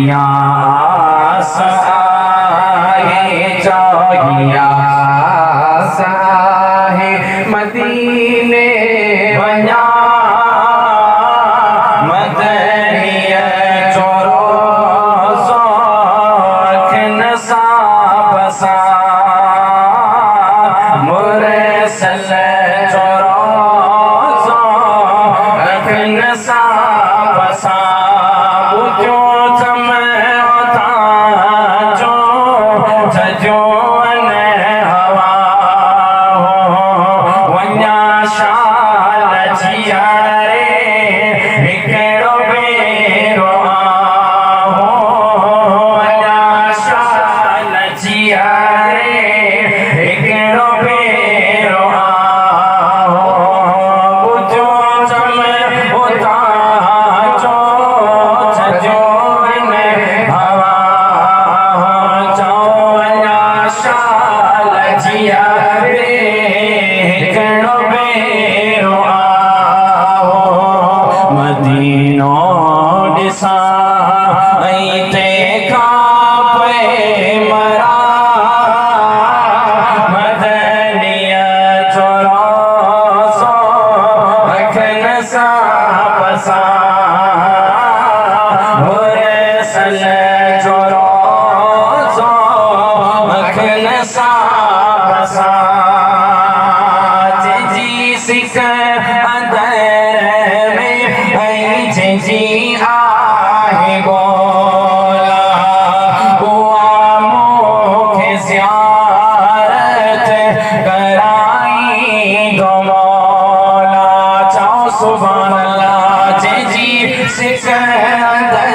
या साहे चाहिया साहे मदीने वंजा मदनिया चोरो सोखन सा बसा मुरसल चोरो सोखन सा बसा जी आहे गोला बुआ मुखे ज़ियारत कराई दो मौला चाओ सुभान अल्लाह जी सिकंदर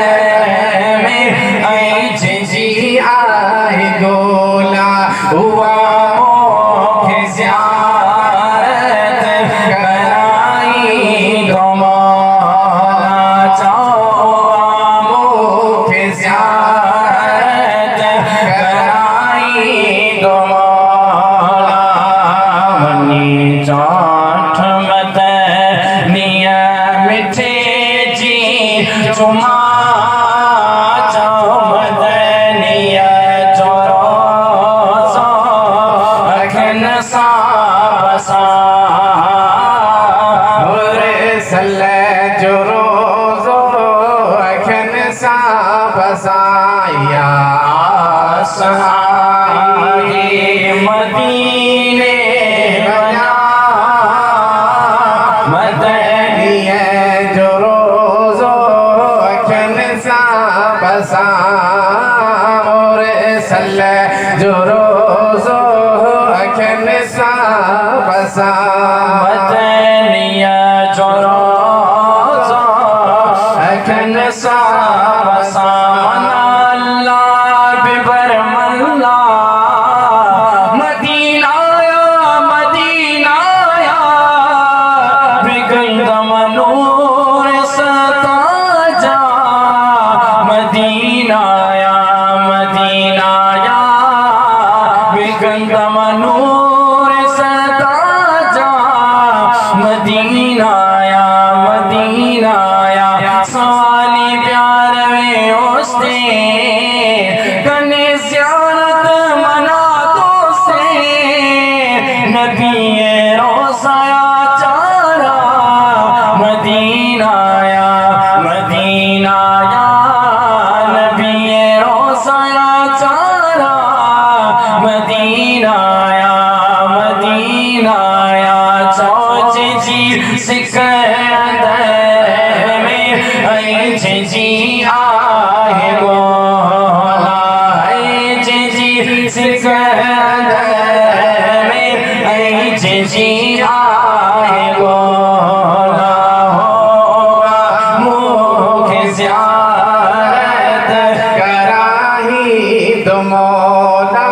में जी आहे गोला बुआ मुखे ज़ियारत कराई दो चुमा मदनिया चोरो सो अखन सा बसा मुरसल जो रोज़ो अखन सा बसा या साहे मदीने वंजा मदनिया जो बसा मुरसल जो रोज़ो अखन सा बसा मदनिया जो रोज़ो अखन सा बसा मनाला बिबर मल्ला मदीनाया मदीनाया बिगंद मनूर सता जा मदीनाया मदीनाया बिगंद मनूर सता जा मदीनाया मदीनाया साली प्यार में उसने कने ज़ियारत मना तो से नबी रोज़ाया चारा मदीनाया मदीनाया मदीनाया मदीनाया चौच जी सिकंदर में जी आहे गोला जी सिकंदर में जी आहे गोला मुखे ज़ियारत कराही दो मौला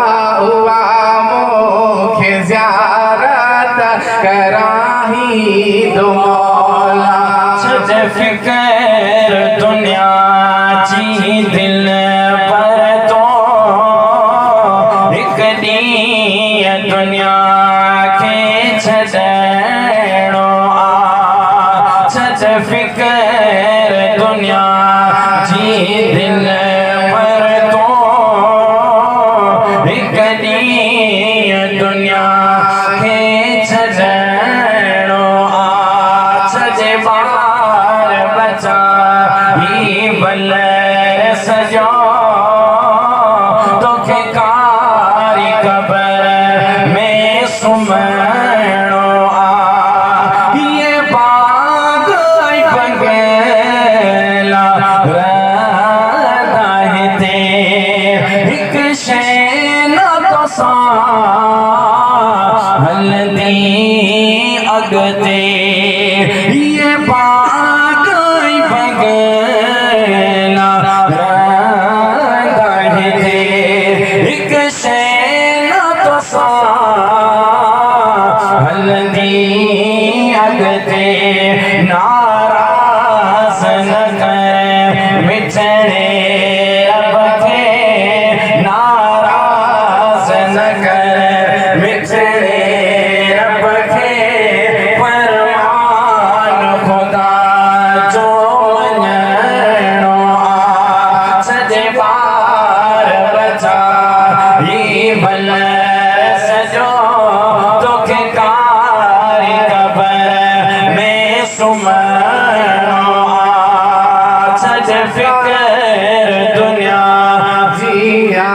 ज़ियारत कराही दो मौला सज फिकर दुनिया जी दिल पर तो एक ॾींहुं दुनिया के छॾणो आ सज फिकर दुनिया जी सजो तोखे कारी कबर में सुमणो आ ये बाग बगेला रहंदा हिते हिक शइ न तोसां हलंदी अॻिते ये बाग बगेला रहंदा हिते हिक शइ न तोसां हलंदी अॻिते नाराज़ न कर मिठड़े रब खे नाराज़ न कर मिठड़े रब खे फरमान खुदा जो मञणो आ सॼे पार बचा ही भल सजो तोखे कारी कबर में सुमणो आ छॾ फिकर दुनिया जिया